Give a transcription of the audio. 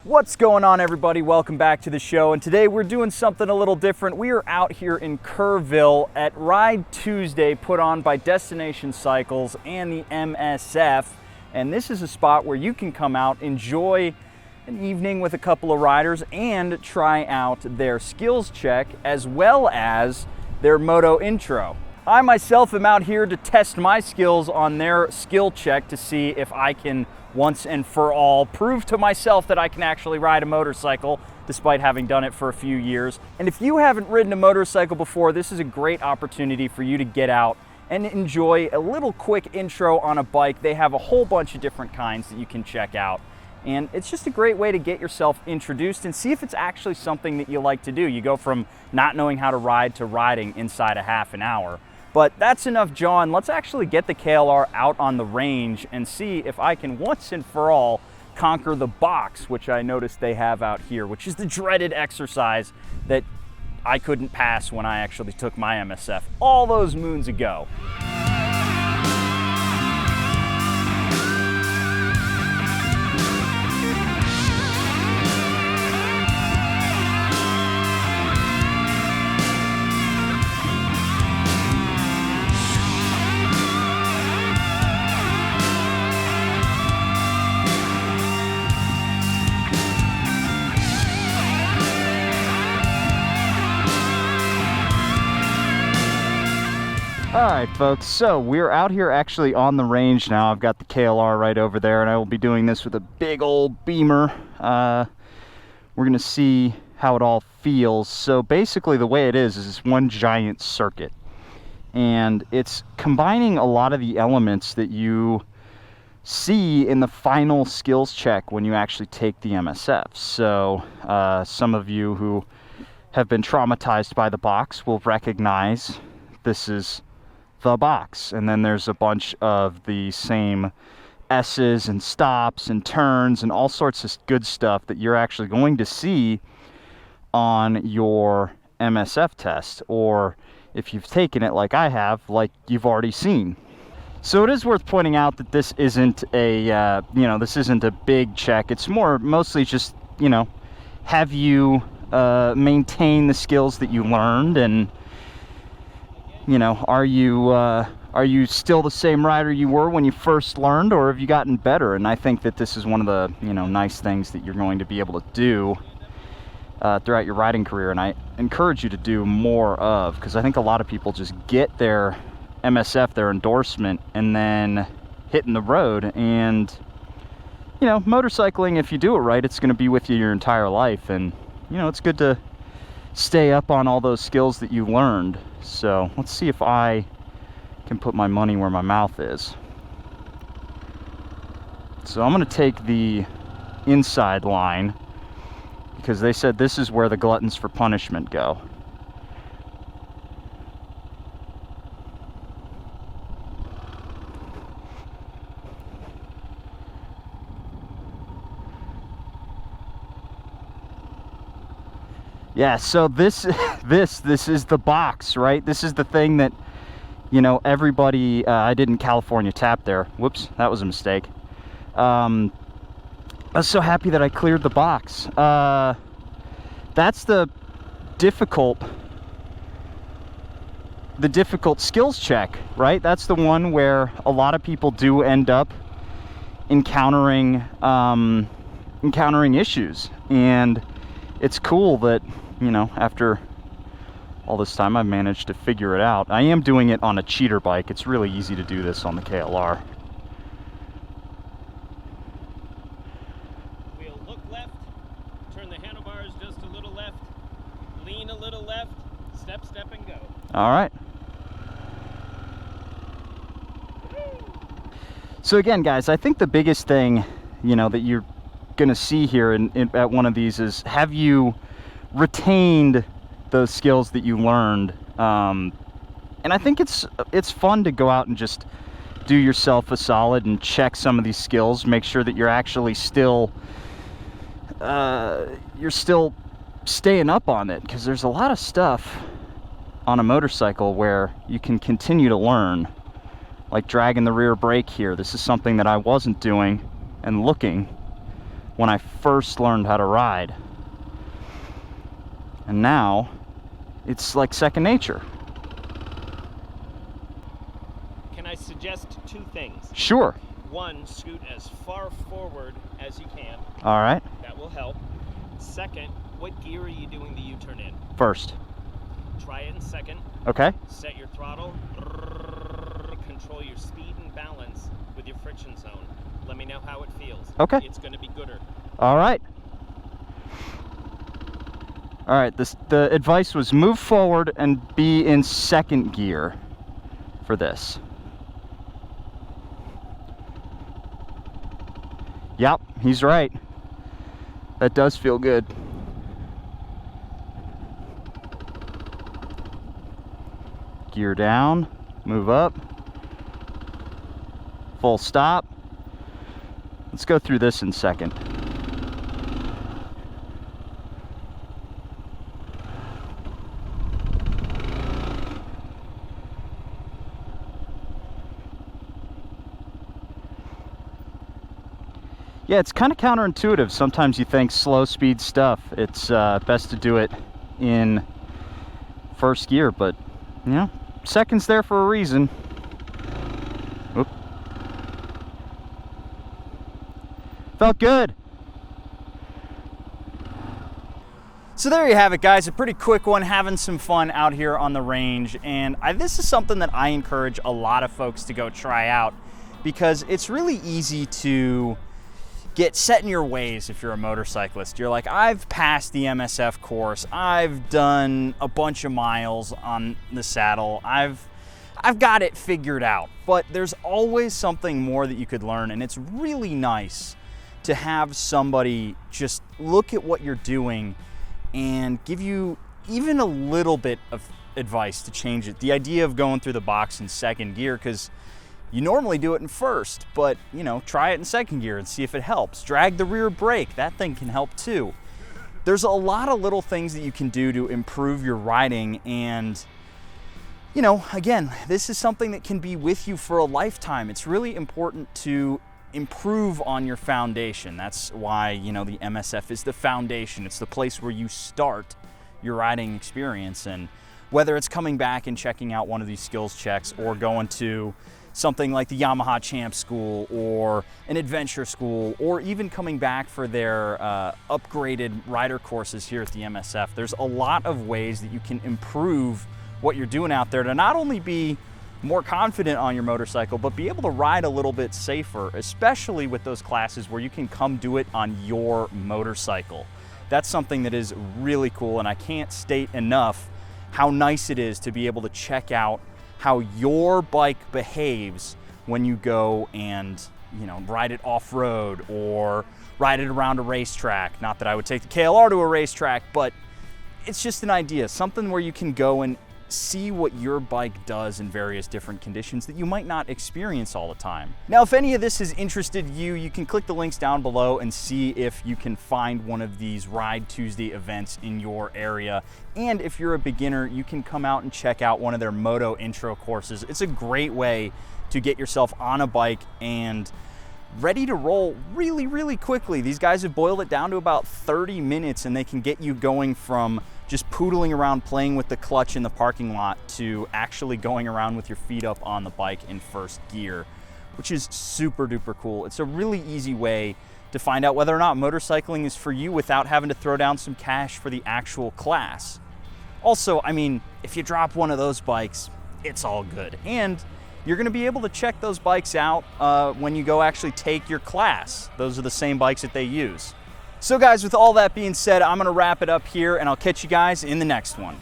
What's going on, everybody? Welcome back to the show, and today we're doing something a little different. We are out here in Kerrville at Ride Tuesday, put on by Destination Cycles and the MSF, and this is a spot where you can come out, enjoy an evening with a couple of riders, and try out their skills check as well as their Moto Intro. I myself am out here to test my skills on their skill check to see if I can once and for all prove to myself that I can actually ride a motorcycle despite having done it for a few years. And if you haven't ridden a motorcycle before, this is a great opportunity for you to get out and enjoy a little quick intro on a bike. They have a whole bunch of different kinds that you can check out. And it's just a great way to get yourself introduced and see if it's actually something that you like to do. You go from not knowing how to ride to riding inside a half an hour. But that's enough jawing. Let's actually get the KLR out on the range and see if I can once and for all conquer the box, which I noticed they have out here, which is the dreaded exercise that I couldn't pass when I actually took my MSF all those moons ago. All right, folks, so we're out here actually on the range now. I've got the KLR right over there, and I will be doing this with a big old beamer. We're gonna see how it all feels. So basically the way it is this one giant circuit, and it's combining a lot of the elements that you see in the final skills check when you actually take the MSF. So some of you who have been traumatized by the box will recognize this is the box, and then there's a bunch of the same S's and stops and turns and all sorts of good stuff that you're actually going to see on your MSF test, or if you've taken it like I have, like you've already seen. So it is worth pointing out that this isn't a this isn't a big check. It's mostly just, have you maintain the skills that you learned, and are you still the same rider you were when you first learned, or have you gotten better? And I think that this is one of the nice things that you're going to be able to do throughout your riding career, and I encourage you to do more of, because I think a lot of people just get their MSF, their endorsement, and then hitting the road. And motorcycling, if you do it right, it's going to be with you your entire life, and it's good to stay up on all those skills that you learned. So let's see if I can put my money where my mouth is. So I'm going to take the inside line, because they said this is where the gluttons for punishment go. Yeah, so this is the box, right? This is the thing that, everybody, I didn't California tap there. Whoops, that was a mistake. I was so happy that I cleared the box. That's the difficult skills check, right? That's the one where a lot of people do end up encountering issues. And it's cool that, after all this time, I've managed to figure it out. I am doing it on a cheater bike. It's really easy to do this on the KLR. We'll look left, turn the handlebars just a little left, lean a little left, step, and go. All right. So again, guys, I think the biggest thing, that you're going to see here at one of these is, have you retained those skills that you learned? And I think it's fun to go out and just do yourself a solid and check some of these skills, make sure that you're actually still staying up on it, because there's a lot of stuff on a motorcycle where you can continue to learn, like dragging the rear brake here. This is something that I wasn't doing and looking when I first learned how to ride. And now it's like second nature. Can I suggest two things? Sure. One, scoot as far forward as you can. All right. That will help. Second, what gear are you doing the U-turn in? First. Try it in second. Okay. Set your throttle. Control your speed and balance with your friction zone. Let me know how it feels. Okay. It's going to be gooder. All right. All right, the advice was move forward and be in second gear for this. Yep, he's right. That does feel good. Gear down, move up, full stop. Let's go through this in second. Yeah, it's kind of counterintuitive. Sometimes you think slow speed stuff, it's best to do it in first gear, but you know, second's there for a reason. Oop. Felt good. So there you have it, guys. A pretty quick one, having some fun out here on the range. And this is something that I encourage a lot of folks to go try out, because it's really easy to get set in your ways if you're a motorcyclist. You're like, I've passed the MSF course, I've done a bunch of miles on the saddle, I've got it figured out. But there's always something more that you could learn, and it's really nice to have somebody just look at what you're doing and give you even a little bit of advice to change it. The idea of going through the box in second gear, because you normally do it in first, but you know, try it in second gear and see if it helps. Drag the rear brake, that thing can help too. There's a lot of little things that you can do to improve your riding, and you know, again, this is something that can be with you for a lifetime. It's really important to improve on your foundation. That's why, you know, the MSF is the foundation. It's the place where you start your riding experience. And whether it's coming back and checking out one of these skills checks, or going to something like the Yamaha Champ School or an adventure school, or even coming back for their upgraded rider courses here at the MSF, there's a lot of ways that you can improve what you're doing out there to not only be more confident on your motorcycle, but be able to ride a little bit safer, especially with those classes where you can come do it on your motorcycle. That's something that is really cool, and I can't state enough how nice it is to be able to check out how your bike behaves when you go and, you know, ride it off-road or ride it around a racetrack. Not that I would take the KLR to a racetrack, but it's just an idea, something where you can go and see what your bike does in various different conditions that you might not experience all the time. Now, if any of this has interested you, you can click the links down below and see if you can find one of these Ride Tuesday events in your area. And if you're a beginner, you can come out and check out one of their Moto Intro courses. It's a great way to get yourself on a bike and ready to roll really, really quickly. These guys have boiled it down to about 30 minutes, and they can get you going from just poodling around playing with the clutch in the parking lot to actually going around with your feet up on the bike in first gear, which is super duper cool. It's a really easy way to find out whether or not motorcycling is for you without having to throw down some cash for the actual class. Also, I mean, if you drop one of those bikes, it's all good. And you're gonna be able to check those bikes out when you go actually take your class. Those are the same bikes that they use. So guys, with all that being said, I'm gonna wrap it up here, and I'll catch you guys in the next one.